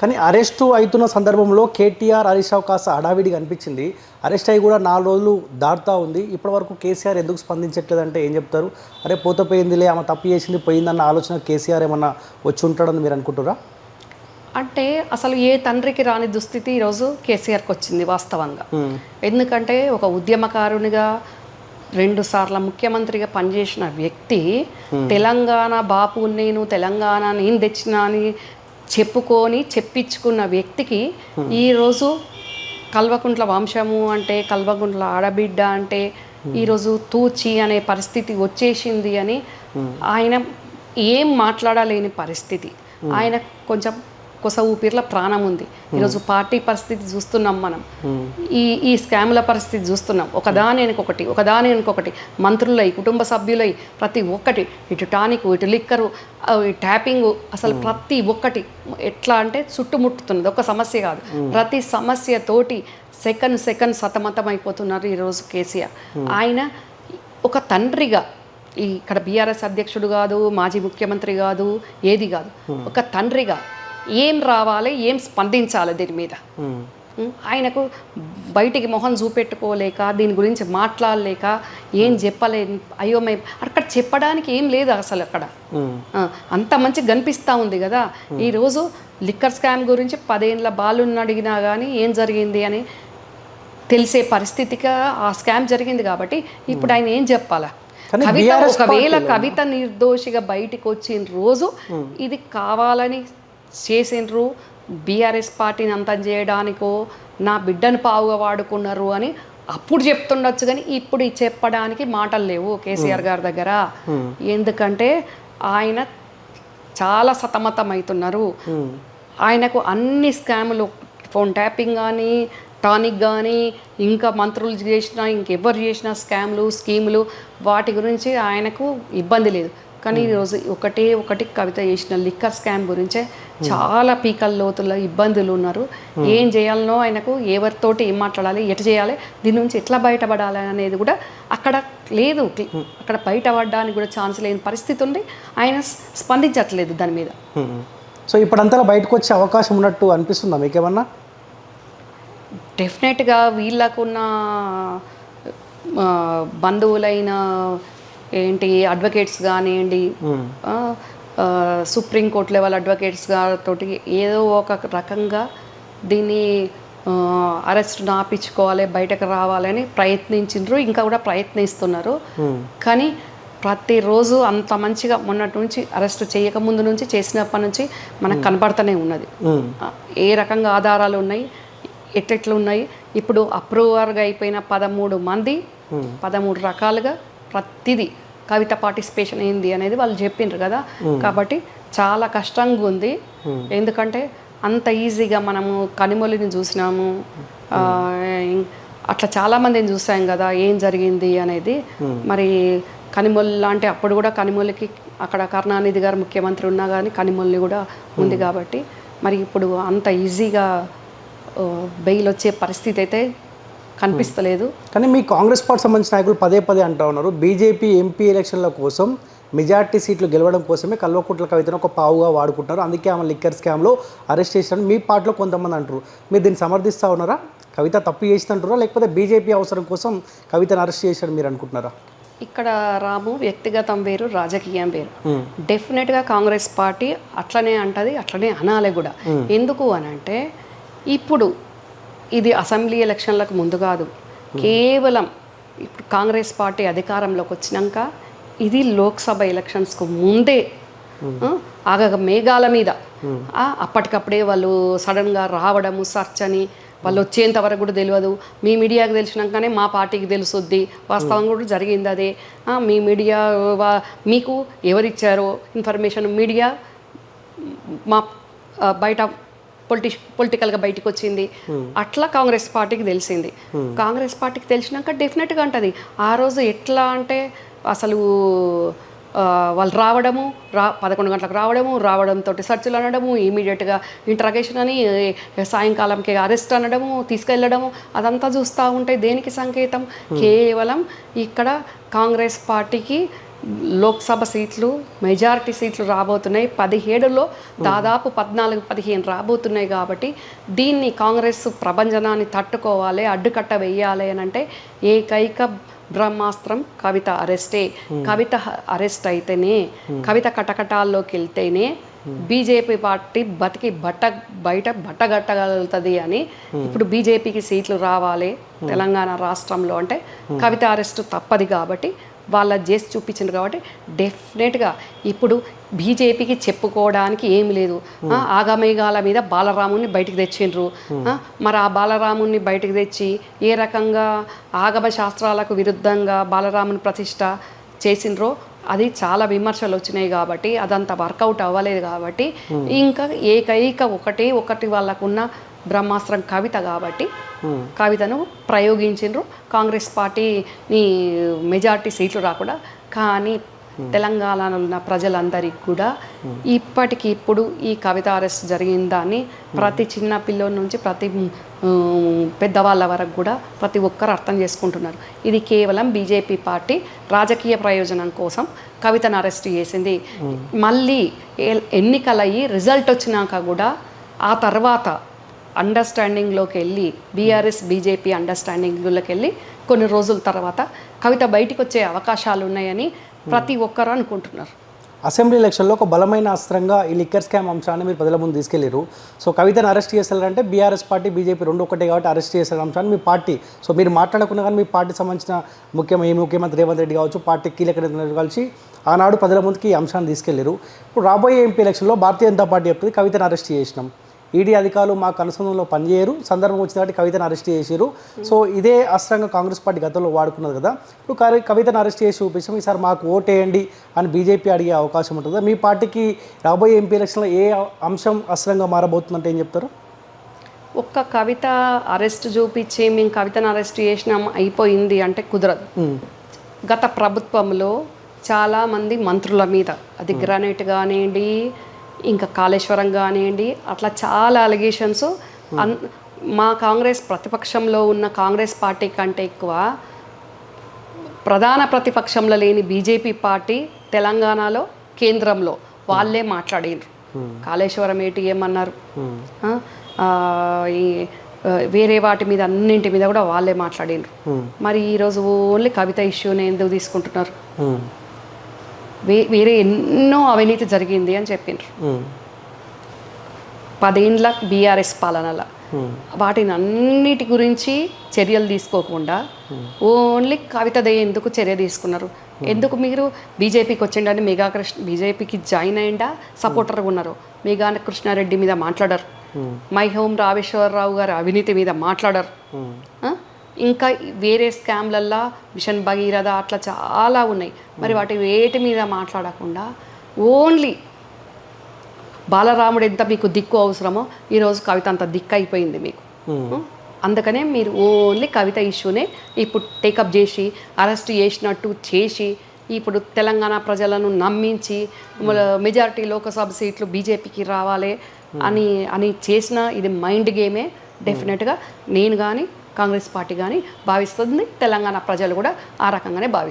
కానీ అరెస్టు అవుతున్న సందర్భంలో కేటీఆర్ హరీష్ రావు కాస్త హడావిడిగా అనిపించింది. అరెస్ట్ అయ్యి కూడా 4 రోజులు దాటుతూ ఉంది. ఇప్పటివరకు కేసీఆర్ ఎందుకు స్పందించట్లేదంటే ఏం చెప్తారు? అరే పోతే పోయిందిలే, ఆమె తప్పు చేసింది పోయిందన్న ఆలోచన కేసీఆర్ ఏమన్నా వచ్చి ఉంటాడని మీరు అనుకుంటారా? అంటే అసలు ఏ తండ్రికి రాని దుస్థితి ఈరోజు కేసీఆర్కి వచ్చింది వాస్తవంగా. ఎందుకంటే ఒక ఉద్యమకారునిగా 2 సార్ల ముఖ్యమంత్రిగా పనిచేసిన వ్యక్తి తెలంగాణ బాపు తెలంగాణ నేను తెచ్చినా అని చెప్పించుకున్న వ్యక్తికి ఈరోజు కల్వకుంట్ల వంశము అంటే కల్వకుంట్ల ఆడబిడ్డ అంటే ఈరోజు తూచి అనే పరిస్థితి వచ్చేసింది అని ఆయన ఏం మాట్లాడలేని పరిస్థితి. ఆయన కొంచెం కొస ఊపిరిలో ప్రాణం ఉంది. ఈరోజు పార్టీ పరిస్థితి చూస్తున్నాం మనం, ఈ స్కామ్ల పరిస్థితి చూస్తున్నాం. ఒకదాని వెనుకొకటి మంత్రులై కుటుంబ సభ్యులై ప్రతి ఒక్కటి, ఇటు టానిక్ ఇటు లిక్కరు ట్యాపింగ్, అసలు ప్రతి ఒక్కటి ఎట్లా అంటే చుట్టుముట్టుతున్నది. ఒక సమస్య కాదు, ప్రతి సమస్యతోటి సెకండ్ సతమతం అయిపోతున్నారు ఈరోజు కేసీఆర్. ఆయన ఒక తండ్రిగా ఇక్కడ బీఆర్ఎస్ అధ్యక్షుడు కాదు, మాజీ ముఖ్యమంత్రి కాదు, ఏది కాదు, ఒక తండ్రిగా ఏం రావాలి, ఏం స్పందించాలి దీని మీద. ఆయనకు బయటికి మొహం చూపెట్టుకోలేక, దీని గురించి మాట్లాడలేక, ఏం చెప్పలేని అయోమయం. అక్కడ చెప్పడానికి ఏం లేదు అసలు. అక్కడ అంత మంచి కనిపిస్తూ ఉంది కదా. ఈరోజు లిక్కర్ స్కామ్ గురించి 10 ఏళ్ళ బాలుని అడిగినా కానీ ఏం జరిగింది అని తెలిసే పరిస్థితిగా ఆ స్కామ్ జరిగింది. కాబట్టి ఇప్పుడు ఆయన ఏం చెప్పాలా? ఒకవేళ కవిత నిర్దోషిగా బయటికి వచ్చిన రోజు ఇది కావాలని చేసిండ్రు, బీఆర్ఎస్ పార్టీని అంతం చేయడానికో నా బిడ్డను పావుగా వాడుకున్నారు అని అప్పుడు చెప్తుండొచ్చు. కానీ ఇప్పుడు చెప్పడానికి మాటలు లేవు కేసీఆర్ గారి దగ్గర. ఎందుకంటే ఆయన చాలా సతమతం అవుతున్నారు. ఆయనకు అన్ని స్కాములు, ఫోన్ ట్యాపింగ్ కానీ, టానిక్ కానీ, ఇంకా మంత్రులు చేసిన ఇంకెవ్వరు చేసిన స్కామ్లు స్కీములు వాటి గురించి ఆయనకు ఇబ్బంది లేదు. కానీ ఈరోజు ఒకటి కవిత చేసిన లిక్కర్ స్కామ్ గురించే చాలా పీకల లోతుల్లో ఇబ్బందులు ఉన్నారు. ఏం చేయాలనో ఆయనకు, ఎవరితోటి ఏం మాట్లాడాలి, ఎటు చేయాలి, దీని నుంచి ఎట్లా బయటపడాలి అనేది కూడా అక్కడ లేదు. అక్కడ బయటపడడానికి కూడా ఛాన్స్ లేని పరిస్థితి ఉంది. ఆయన స్పందించట్లేదు దాని మీద. సో ఇప్పుడంతా బయటకు వచ్చే అవకాశం ఉన్నట్టు అనిపిస్తుందా మీకేమన్నా? డెఫినెట్గా వీళ్ళకున్న బంధువులైన అడ్వకేట్స్ కానివ్వండి, సుప్రీంకోర్టు లెవెల్ అడ్వకేట్స్ తోటి ఏదో ఒక రకంగా దీన్ని అరెస్ట్ ఆపించుకోవాలి, బయటకు రావాలని ప్రయత్నించారు, ఇంకా కూడా ప్రయత్నిస్తున్నారు. కానీ ప్రతిరోజు అంత మంచిగా మొన్నటి నుంచి అరెస్ట్ చేయకముందు నుంచి చేసినప్పటి నుంచి మనకు కనబడుతూనే ఉన్నది. ఏ రకంగా ఆధారాలు ఉన్నాయి, ఎట్లెట్లు ఉన్నాయి. ఇప్పుడు అప్రూవర్గా అయిపోయిన 13 మంది 13 రకాలుగా ప్రతిదీ కవిత పార్టిసిపేషన్ ఏంది అనేది వాళ్ళు చెప్పిండ్రు కదా. కాబట్టి చాలా కష్టంగా ఉంది. ఎందుకంటే అంత ఈజీగా మనము కనిమొలిని చూసినాము, అట్లా చాలామందిని చూసాం కదా ఏం జరిగింది అనేది. మరి కనిమొల్లి లాంటి అప్పుడు కూడా కనిమొల్లికి అక్కడ కరుణానిధి గారు ముఖ్యమంత్రి ఉన్నా కానీ కనిమొల్లి కూడా ఉంది. కాబట్టి మరి ఇప్పుడు అంత ఈజీగా బెయిల్ వచ్చే పరిస్థితి అయితే కనిపిస్తలేదు. కానీ మీ కాంగ్రెస్ పార్టీ సంబంధించిన నాయకులు పదే అంటూ ఉన్నారు, బీజేపీ ఎంపీ ఎలక్షన్ల కోసం మెజార్టీ సీట్లు గెలవడం కోసమే కల్వకుంట్ల కవితను ఒక పావుగా వాడుకుంటున్నారు, అందుకే ఆమె లిక్కర్ స్కామ్లో అరెస్ట్ చేసినారని మీ పార్టీలో కొంతమంది అంటారు. మీరు దీన్ని సమర్థిస్తూ ఉన్నారా? కవిత తప్పు చేసినంటారా, లేకపోతే బీజేపీ అవసరం కోసం కవితను అరెస్ట్ చేశారని మీరు అనుకుంటున్నారా? ఇక్కడ రాము, వ్యక్తిగతం వేరు, రాజకీయం వేరు. డెఫినెట్గా కాంగ్రెస్ పార్టీ అట్లనే అంటది, అట్లనే అనాలి కూడా. ఎందుకు అని అంటే ఇప్పుడు ఇది అసెంబ్లీ ఎలక్షన్లకు ముందు కాదు, కేవలం ఇప్పుడు కాంగ్రెస్ పార్టీ అధికారంలోకి వచ్చినాక ఇది లోక్సభ ఎలక్షన్స్కు ముందే ఆగ మేఘాల మీద అప్పటికప్పుడే వాళ్ళు సడన్గా రావడము, సర్చ్ అని, వాళ్ళు వచ్చేంత వరకు కూడా తెలియదు. మీ మీడియాకి తెలిసినాకనే మా పార్టీకి తెలుసుద్ది, వాస్తవం కూడా జరిగింది అదే. మీ మీడియా మీకు ఎవరిచ్చారో ఇన్ఫర్మేషన్ మీడియా మా బయట పొలిటికల్గా బయటకు వచ్చింది. అట్లా కాంగ్రెస్ పార్టీకి తెలిసింది. కాంగ్రెస్ పార్టీకి తెలిసినాక డెఫినెట్గా అంటది. ఆ రోజు ఎట్లా అంటే అసలు వాళ్ళు రావడము, 11 గంటలకు రావడంతో సర్చ్లు అనడము, ఇమీడియట్గా ఇంట్రాగేషన్ అని, సాయంకాలంకి అరెస్ట్ అనడము, తీసుకెళ్ళడము, అదంతా చూస్తూ ఉంటే దేనికి సంకేతం? కేవలం ఇక్కడ కాంగ్రెస్ పార్టీకి లోక్సభ సీట్లు మెజారిటీ సీట్లు రాబోతున్నాయి. 17లో దాదాపు 14-15 రాబోతున్నాయి. కాబట్టి దీన్ని కాంగ్రెస్ ప్రభంజనాన్ని తట్టుకోవాలి, అడ్డుకట్ట వేయాలి అని అంటే ఏకైక బ్రహ్మాస్త్రం కవిత అరెస్టే. కవిత అరెస్ట్ అయితేనే, కవిత కటకటాల్లోకి వెళ్తేనే బీజేపీ పార్టీ బతికి బయట బట్టగట్టగలుగుతుంది అని. ఇప్పుడు బీజేపీకి సీట్లు రావాలి తెలంగాణ రాష్ట్రంలో అంటే కవిత అరెస్ట్ తప్పది. కాబట్టి వాళ్ళ చేసి చూపించింది కాబట్టి డెఫినెట్గా ఇప్పుడు బీజేపీకి చెప్పుకోవడానికి ఏమి లేదు. ఆగమేఘాల మీద బాలరాముని బయటికి తెచ్చిండ్రు. మరి ఆ బాలరాముని బయటికి తెచ్చి ఏ రకంగా ఆగమ శాస్త్రాలకు విరుద్ధంగా బాలరాముని ప్రతిష్ట చేసిండ్రో అది చాలా విమర్శలు వచ్చినాయి. కాబట్టి అదంతా వర్కౌట్ అవ్వలేదు. కాబట్టి ఇంకా ఏకైక ఒకటి వాళ్ళకున్న బ్రహ్మాస్త్రం కవిత. కాబట్టి కవితను ప్రయోగించిండ్రు. కాంగ్రెస్ పార్టీని మెజార్టీ సీట్లు రాకుండా. కానీ తెలంగాణలో ఉన్న ప్రజలందరికీ కూడా ఇప్పటికిప్పుడు ఈ కవిత అరెస్ట్ జరిగిన దాన్ని ప్రతి చిన్న పిల్లోడి నుంచి ప్రతి పెద్దవాళ్ళ వరకు కూడా ప్రతి ఒక్కరు అర్థం చేసుకుంటున్నారు. ఇది కేవలం బీజేపీ పార్టీ రాజకీయ ప్రయోజనం కోసం కవితను అరెస్ట్ చేసింది. మళ్ళీ ఎన్నికలయ్యి రిజల్ట్ వచ్చినాక కూడా ఆ తర్వాత అండర్స్టాండింగ్లోకి వెళ్ళి బీఆర్ఎస్ బీజేపీ అండర్స్టాండింగ్లోకి వెళ్ళి కొన్ని రోజుల తర్వాత కవిత బయటికి వచ్చే అవకాశాలు ఉన్నాయని ప్రతి ఒక్కరు అనుకుంటున్నారు. అసెంబ్లీ ఎలక్షన్లో ఒక బలమైన అస్త్రంగా ఈ లిక్కర్ స్కామ్ అంశాన్ని మీరు ప్రజల ముందు తీసుకెళ్లారు. సో కవితను అరెస్ట్ చేశారంటే బీఆర్ఎస్ పార్టీ బీజేపీ రెండు ఒకటే కాబట్టి అరెస్ట్ చేశారు అంశాన్ని మీ పార్టీ, సో మీరు మాట్లాడకున్నా కానీ మీ పార్టీ సంబంధించిన ముఖ్యమంత్రి రేవంత్ రెడ్డి కావచ్చు, పార్టీ కీలక నేతలు కలిసి ఆనాడు ప్రజల ముందుకి ఈ అంశాన్ని తీసుకెళ్లారు. ఇప్పుడు రాబోయే ఎంపీ ఎలక్షన్లో భారతీయ జనతా పార్టీ చెప్తుంది కవితను అరెస్ట్ చేసినాం, ఈడీ అధికారులు మాకు అనుసంధానంలో పనిచేయరు, సందర్భం వచ్చిన కాబట్టి కవితను అరెస్ట్ చేసారు. సో ఇదే అస్త్రంగా కాంగ్రెస్ పార్టీ గతంలో వాడుకున్నది కదా. ఇప్పుడు కవితను అరెస్ట్ చేసి చూపించాం, ఈసారి మాకు ఓటేయండి అని బీజేపీ అడిగే అవకాశం ఉంటుందా? మీ పార్టీకి రాబోయే ఎంపీ ఎలక్షన్లో ఏ అంశం అస్త్రంగా మారబోతుందంటే ఏం చెప్తారు? ఒక్క కవిత అరెస్ట్ చూపించి మేము కవితను అరెస్ట్ చేసినాం అయిపోయింది అంటే కుదరదు. గత ప్రభుత్వంలో చాలామంది మంత్రుల మీద అది గ్రానైట్ కానివ్వండి, ఇంకా కాళేశ్వరం కానివ్వండి, అట్లా చాలా అలిగేషన్స్ మా కాంగ్రెస్ ప్రతిపక్షంలో ఉన్న కాంగ్రెస్ పార్టీ కంటే ఎక్కువ ప్రధాన ప్రతిపక్షంలో లేని బీజేపీ పార్టీ తెలంగాణలో కేంద్రంలో వాళ్ళే మాట్లాడినారు. కాళేశ్వరం ఏంటి ఏమన్నారు, ఈ వేరే వాటి మీద అన్నింటి మీద కూడా వాళ్ళే మాట్లాడినారు. మరి ఈరోజు ఓన్లీ కవిత ఇష్యూని ఎందుకు తీసుకుంటున్నారు? వేరే ఎన్నో అవినీతి జరిగింది అని చెప్పిండ్రు 10 ఏళ్ళ బీఆర్ఎస్ పాలనలో. వాటిని అన్నిటి గురించి చర్యలు తీసుకోకుండా ఓన్లీ కవితదే ఎందుకు చర్య తీసుకున్నారు? ఎందుకు మీరు బీజేపీకి వచ్చిండని బీజేపీకి జాయిన్ అయ్యిండా సపోర్టర్గా ఉన్నారు? మేఘా కృష్ణారెడ్డి మీద మాట్లాడరు, మై హోమ్ రామేశ్వరరావు గారి అవినీతి మీద మాట్లాడరు. ఇంకా వేరే స్కామ్లల్లో మిషన్ భగీరథ అట్లా చాలా ఉన్నాయి. మరి వాటి వేటి మీద మాట్లాడకుండా ఓన్లీ బాలరాముడు ఎంత మీకు దిక్కు అవసరమో ఈరోజు కవిత అంత దిక్కు అయిపోయింది మీకు. అందుకనే మీరు ఓన్లీ కవిత ఇష్యూనే ఇప్పుడు టేకప్ చేసి అరెస్ట్ చేసినట్టు చేసి ఇప్పుడు తెలంగాణ ప్రజలను నమ్మించి మెజారిటీ లోకసభ సీట్లు బీజేపీకి రావాలి అని చేసిన ఇది మైండ్ గేమే. డెఫినెట్గా నేను కానీ కాంగ్రెస్ పార్టీ కానీ భావిస్తుంది, తెలంగాణ ప్రజలు కూడా ఆ రకంగానే భావిస్తారు.